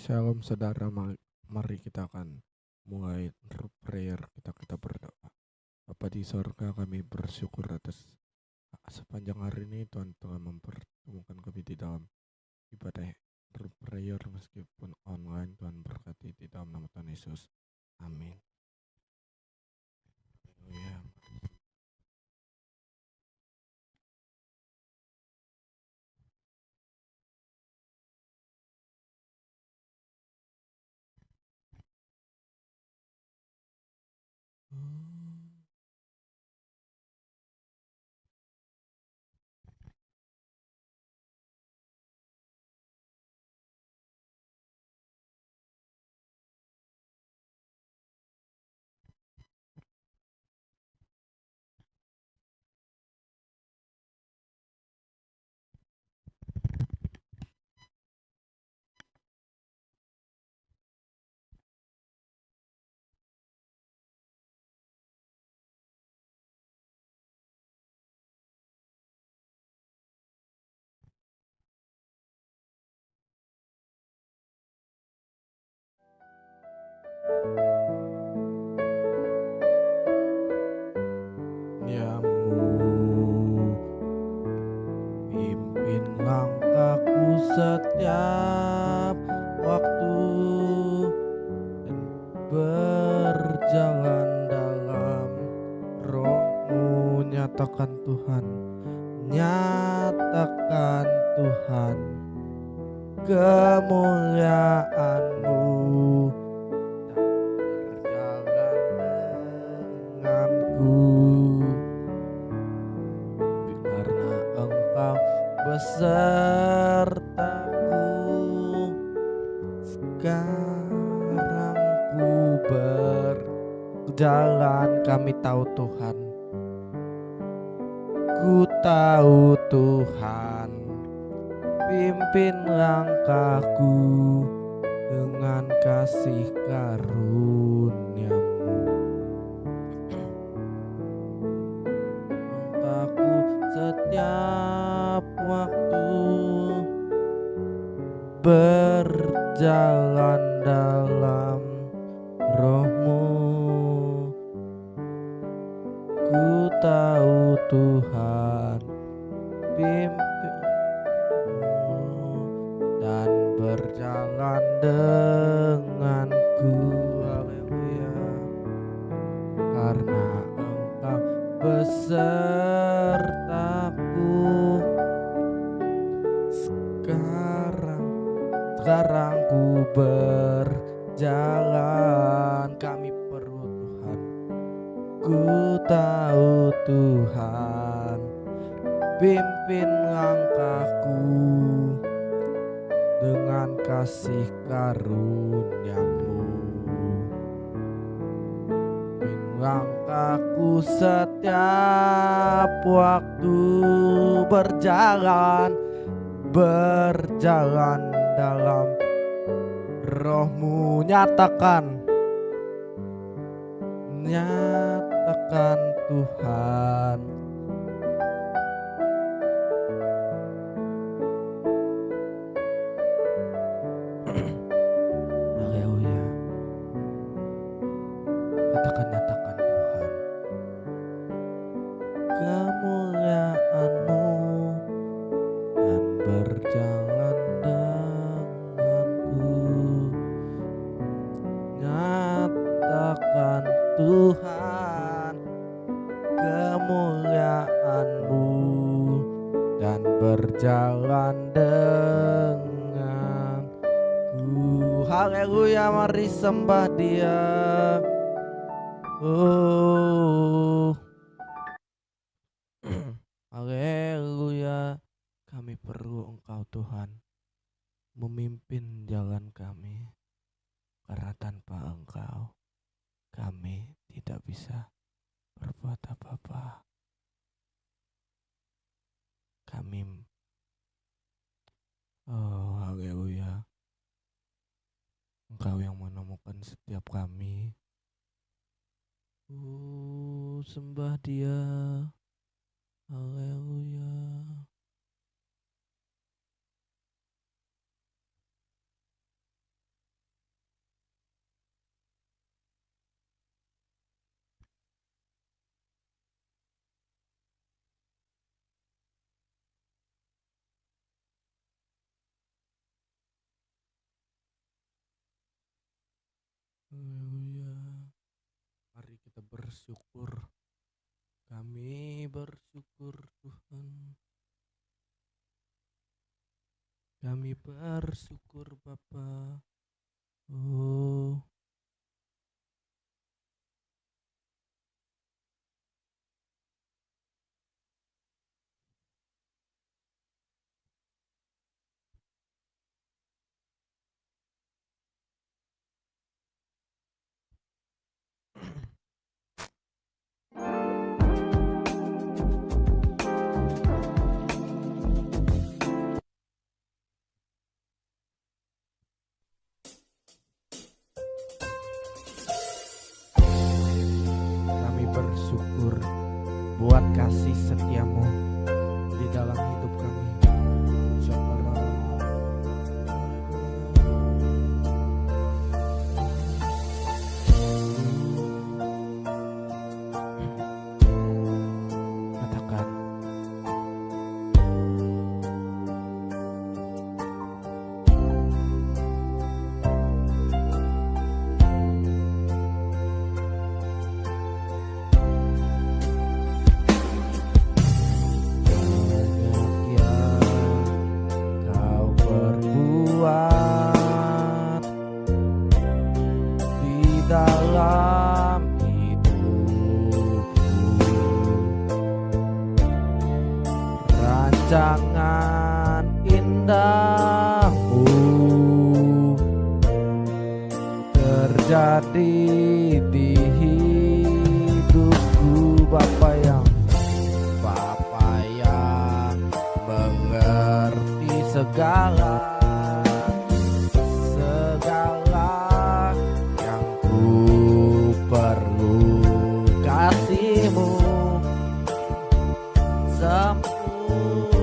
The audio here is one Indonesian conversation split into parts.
Shalom saudara, mari kita akan mulai prayer, kita berdoa. Bapa di sorga, kami bersyukur atas sepanjang hari ini Tuhan telah mempertemukan kami di dalam ibadah prayer meskipun online. Tuhan berkati di dalam nama Tuhan Yesus. Amin. Haleluya. Diam-Mu pimpin langkahku setiap waktu dan berjalan dalam Roh-Mu. Nyatakan Tuhan, nyatakan Tuhan kemuliaan-Mu dan berjalan denganku, karena Engkau besertaku. Sekarang ku berjalan, kami tahu Tuhan, ku tahu Tuhan, pimpin langkahku dengan kasih karunia-Mu. Langkahku setiap waktu berjalan dalam Roh-Mu. Ku tahu Tuhan, pimpin-Mu dan berjalan denganku. Haleluya. Karena Engkau besertaku. Sekarang ku berjalan, kami perlu Tuhan. Ku tahu Tuhan, pimpin langkahku dengan kasih karunia-Mu. Pimpin langkahku setiap waktu berjalan dalam Roh-Mu. Nyatakan Tuhan, haleluya. Katakan, nyatakan Tuhan kemuliaan-Mu dan berjalan denganku. Nyatakan Tuhan kemuliaan-Mu dan berjalan denganku. Haleluya, mari sembah Dia. Oh, haleluya. Kami perlu Engkau Tuhan, memimpin jalan kami, karena tanpa Engkau kami tidak bisa berbuat apa-apa. Kami, oh haleluya, Engkau yang menemukan setiap kami. Sembah Dia. Haleluya. Haleluya. Mari kita bersyukur. Kami bersyukur Tuhan. Kami bersyukur Bapa. Oh, kami bersyukur buat kasih setiamu di dalam hidup kami. Syukur. Katakan, dalam hidupku, rancangan indahmu terjadi di hidupku. Bapa yang mengerti segala perlu kasih-Mu sempurna,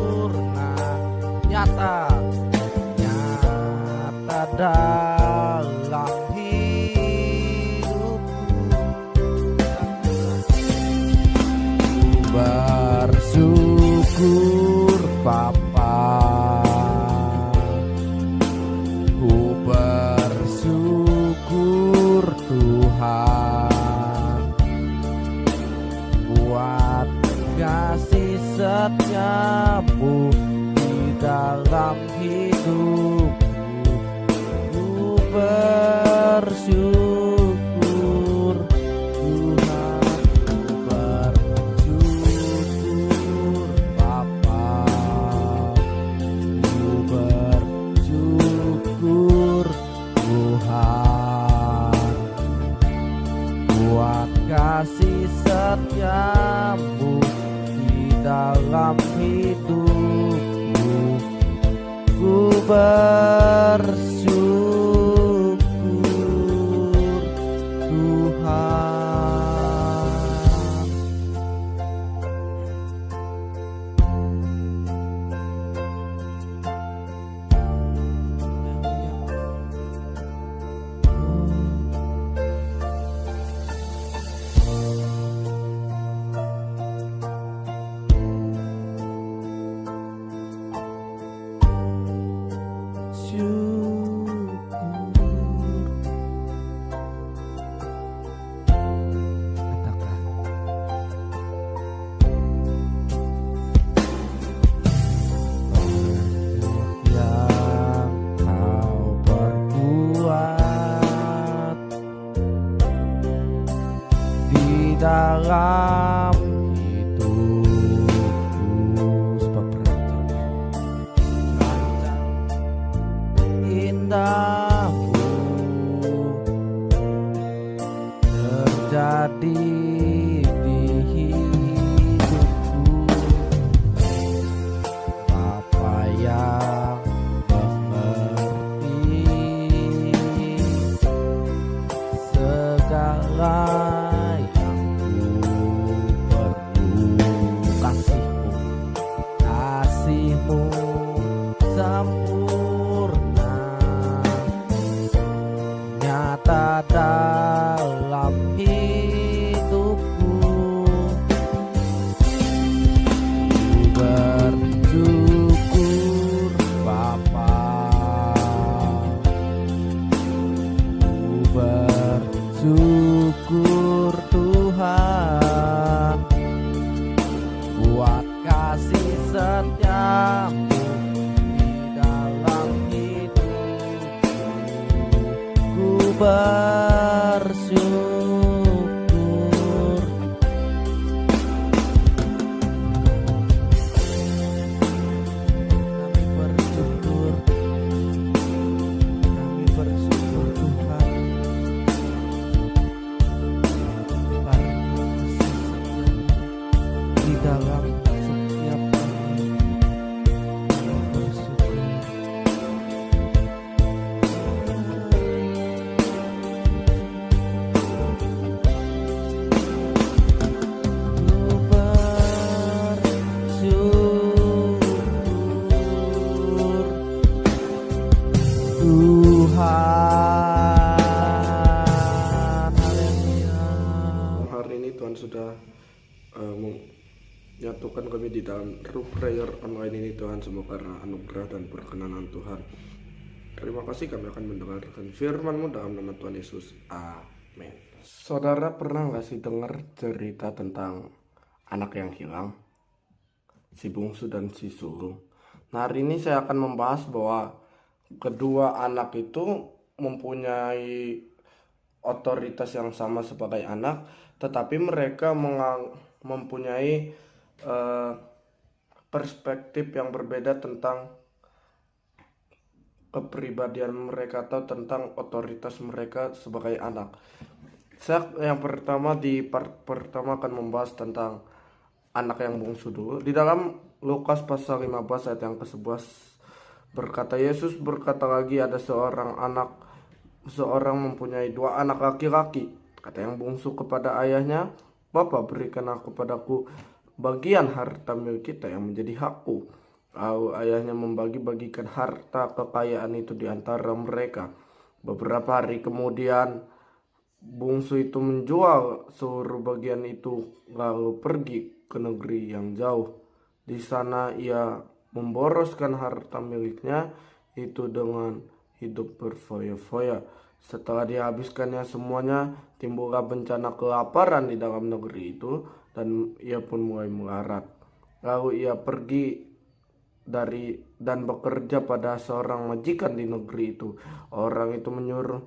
nyata dalam hidupku. Bersyukur Bapa, ku bersyukur Tuhan buat kasih setiamu di dalam hidupku. Ku bersyukur Tuhan, ku bersyukur Bapa, ku bersyukur Tuhan buat kasih setiamu di dalam hidupku. Ku bersyukur Tuhan. Dalam hidupku, sebab rancang indahmu terjadi di hidupku. Bapa yang mengerti segala kasih-Mu sempurna, bersyukur. Kami bersyukur Tuhan, karena kasih setia di dalam setiap kami. Kami bersyukur. Tuhan, haleluya. Hari ini Tuhan sudah menyatukan kami di dalam Root Prayer online ini Tuhan, semua karena anugerah dan perkenanan Tuhan. Terima kasih, kami akan mendengarkan firman-Mu dalam nama Tuhan Yesus. Amin. Saudara pernah gak sih dengar cerita tentang anak yang hilang? Si bungsu dan si sulung. Nah, hari ini saya akan membahas bahwa kedua anak itu mempunyai otoritas yang sama sebagai anak, tetapi mereka mempunyai perspektif yang berbeda tentang kepribadian mereka atau tentang otoritas mereka sebagai anak. Saya yang pertama pertama akan membahas tentang anak yang bungsu dulu. Di dalam Lukas pasal 15 ayat yang ke-11 berkata, Yesus berkata lagi, ada seorang mempunyai 2 anak laki-laki. Kata yang bungsu kepada ayahnya, Bapa, berikan padaku bagian harta milik kita yang menjadi hakku. Lalu ayahnya membagi-bagikan harta kekayaan itu di antara mereka. Beberapa hari kemudian bungsu itu menjual seluruh bagian itu lalu pergi ke negeri yang jauh. Di sana ia memboroskan harta miliknya itu dengan hidup berfoya-foya. Setelah dihabiskannya semuanya, timbullah bencana kelaparan di dalam negeri itu dan ia pun mulai melarat. Lalu ia pergi dan bekerja pada seorang majikan di negeri itu. Orang itu menyuruh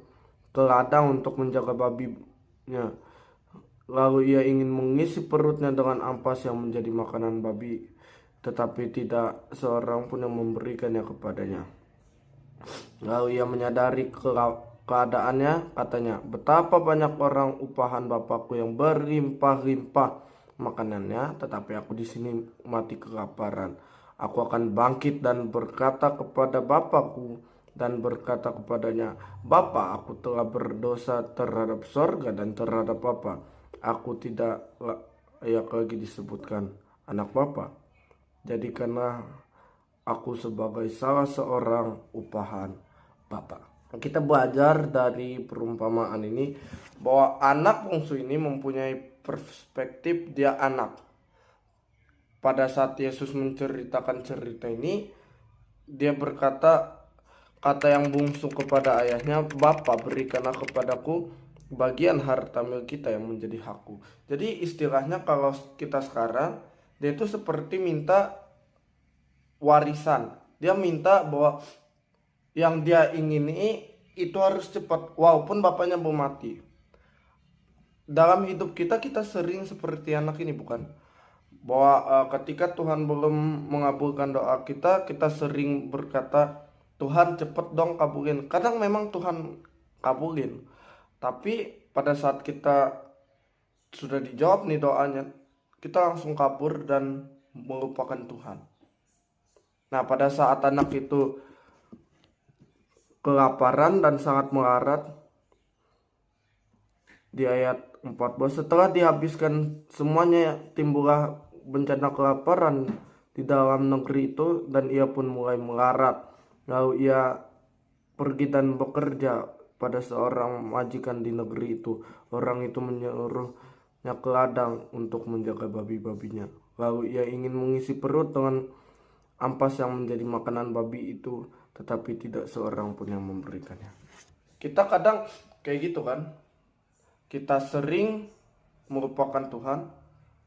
ke ladang untuk menjaga babinya. Lalu ia ingin mengisi perutnya dengan ampas yang menjadi makanan babi, tetapi tidak seorang pun yang memberikannya kepadanya. Lalu ia menyadari keadaannya, katanya, betapa banyak orang upahan Bapakku yang berlimpah-limpah makanannya, tetapi aku di sini mati kelaparan. Aku akan bangkit dan berkata kepada Bapakku dan berkata kepadanya, Bapa, aku telah berdosa terhadap sorga dan terhadap Bapa. Aku tidak layak lagi disebutkan anak Bapa. Jadikanlah aku sebagai salah seorang upahan Bapa. Kita belajar dari perumpamaan ini bahwa anak bungsu ini mempunyai perspektif dia anak. Pada saat Yesus menceritakan cerita ini, dia berkata, kata yang bungsu kepada ayahnya, Bapa, berikanlah kepadaku bagian harta milik kita yang menjadi hakku. Jadi istilahnya kalau kita sekarang, dia itu seperti minta warisan. Dia minta bahwa yang dia ingini itu harus cepat, walaupun bapaknya belum mati. Dalam hidup kita sering seperti anak ini, bukan? Bahwa ketika Tuhan belum mengabulkan doa kita sering berkata, Tuhan cepet dong kabulin. Kadang memang Tuhan kabulin, tapi pada saat kita sudah dijawab nih doanya, kita langsung kabur dan melupakan Tuhan. Nah, pada saat anak itu kelaparan dan sangat melarat, di ayat 14, setelah dihabiskan semuanya, timbullah bencana kelaparan di dalam negeri itu dan ia pun mulai melarat. Lalu ia pergi dan bekerja pada seorang majikan di negeri itu. Orang itu menyuruhnya ke ladang untuk menjaga babi-babinya. Lalu ia ingin mengisi perut dengan ampas yang menjadi makanan babi itu, tetapi tidak seorang pun yang memberikannya. Kita kadang kayak gitu kan. Kita sering melupakan Tuhan,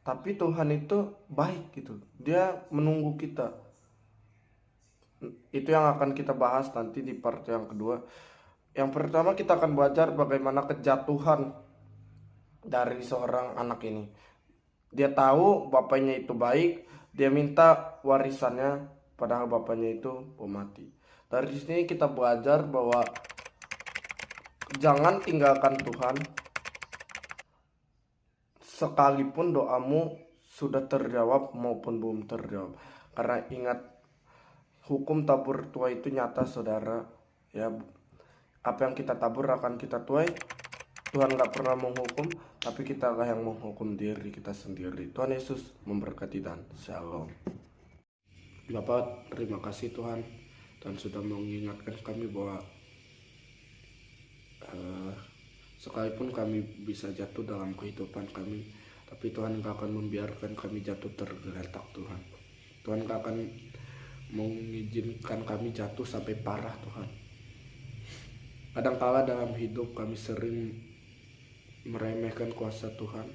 tapi Tuhan itu baik gitu. Dia menunggu kita. Itu yang akan kita bahas nanti di part yang kedua. Yang pertama kita akan belajar bagaimana kejatuhan dari seorang anak ini. Dia tahu bapaknya itu baik, dia minta warisannya padahal bapaknya itu pemati. Dari sini kita belajar bahwa jangan tinggalkan Tuhan sekalipun doamu sudah terjawab maupun belum terjawab. Karena ingat, hukum tabur tuai itu nyata saudara. Ya, apa yang kita tabur akan kita tuai. Tuhan gak pernah menghukum, tapi kita lah yang menghukum diri kita sendiri. Tuhan Yesus memberkati dan shalom. Bapak, terima kasih Tuhan. Tuhan sudah mengingatkan kami bahwa sekalipun kami bisa jatuh dalam kehidupan kami, tapi Tuhan gak akan membiarkan kami jatuh tergeletak Tuhan. Tuhan gak akan mengizinkan kami jatuh sampai parah Tuhan. Kadangkala dalam hidup kami sering meremehkan kuasa Tuhan.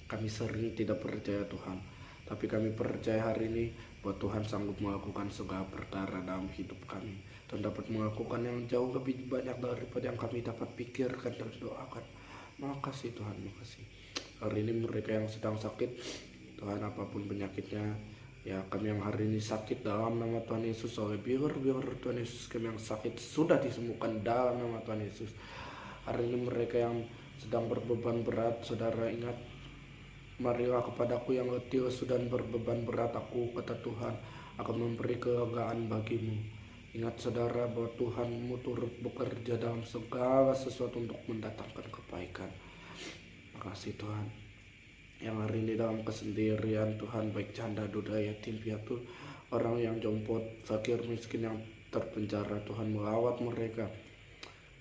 Kami sering tidak percaya Tuhan. Tapi kami percaya hari ini bahwa Tuhan sanggup melakukan segala perkara dalam hidup kami. Tuhan dapat melakukan yang jauh lebih banyak daripada yang kami dapat pikirkan dan doakan. Makasih Tuhan, makasih. Hari ini mereka yang sedang sakit, Tuhan apapun penyakitnya, ya kami yang hari ini sakit dalam nama Tuhan Yesus, oleh biar Tuhan Yesus, kami yang sakit sudah disembuhkan dalam nama Tuhan Yesus. Hari ini mereka yang sedang berbeban berat, saudara ingat, marilah kepadaku yang letih dan berbeban berat, aku, kata Tuhan, akan memberi kelegaan bagimu. Ingat saudara bahwa Tuhanmu turut bekerja dalam segala sesuatu untuk mendatangkan kebaikan. Makasih Tuhan. Yang hari ini dalam kesendirian Tuhan, baik janda, duda, yatim piatu, orang yang jompot, fakir, miskin yang terpenjara, Tuhan melawat mereka.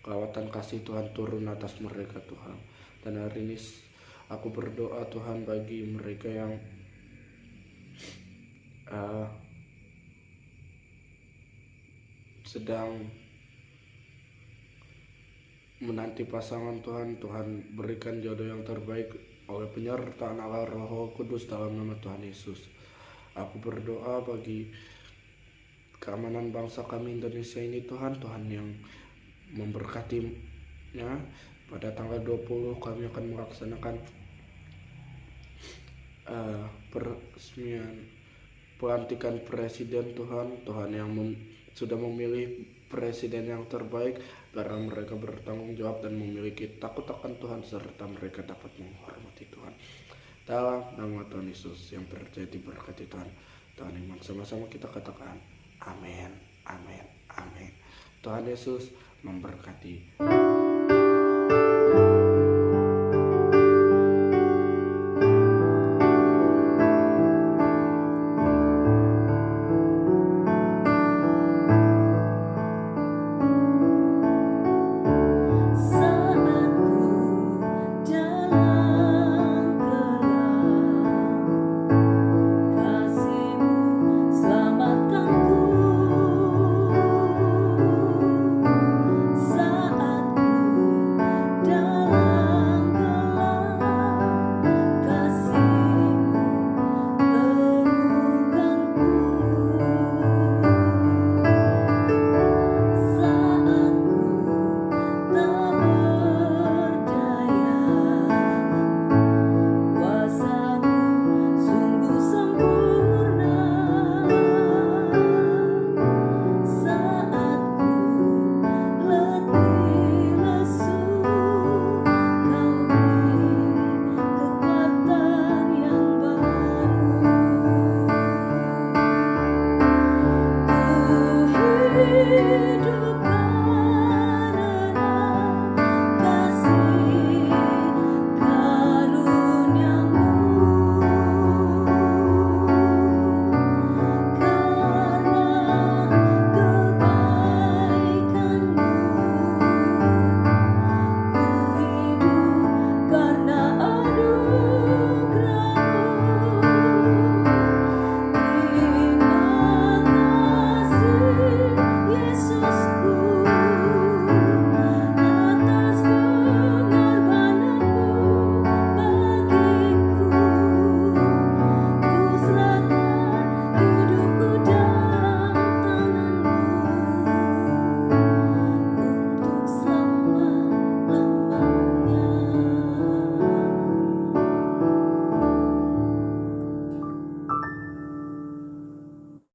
Kelawatan kasih Tuhan turun atas mereka Tuhan. Dan hari ini aku berdoa Tuhan bagi mereka yang sedang menanti pasangan Tuhan. Tuhan berikan jodoh yang terbaik oleh penyertaan Allah Roh Kudus dalam nama Tuhan Yesus. Aku berdoa bagi keamanan bangsa kami Indonesia ini Tuhan. Tuhan yang memberkatinya. Pada tanggal 20 kami akan melaksanakan peresmian pelantikan presiden Tuhan. Tuhan yang sudah memilih presiden yang terbaik, karena mereka bertanggung jawab dan memiliki takut akan Tuhan, serta mereka dapat menghormati Tuhan. Dalam nama Tuhan Yesus yang percaya diberkati Tuhan. Tuhan iman sama-sama kita katakan amin, amin, amin. Tuhan Yesus memberkati.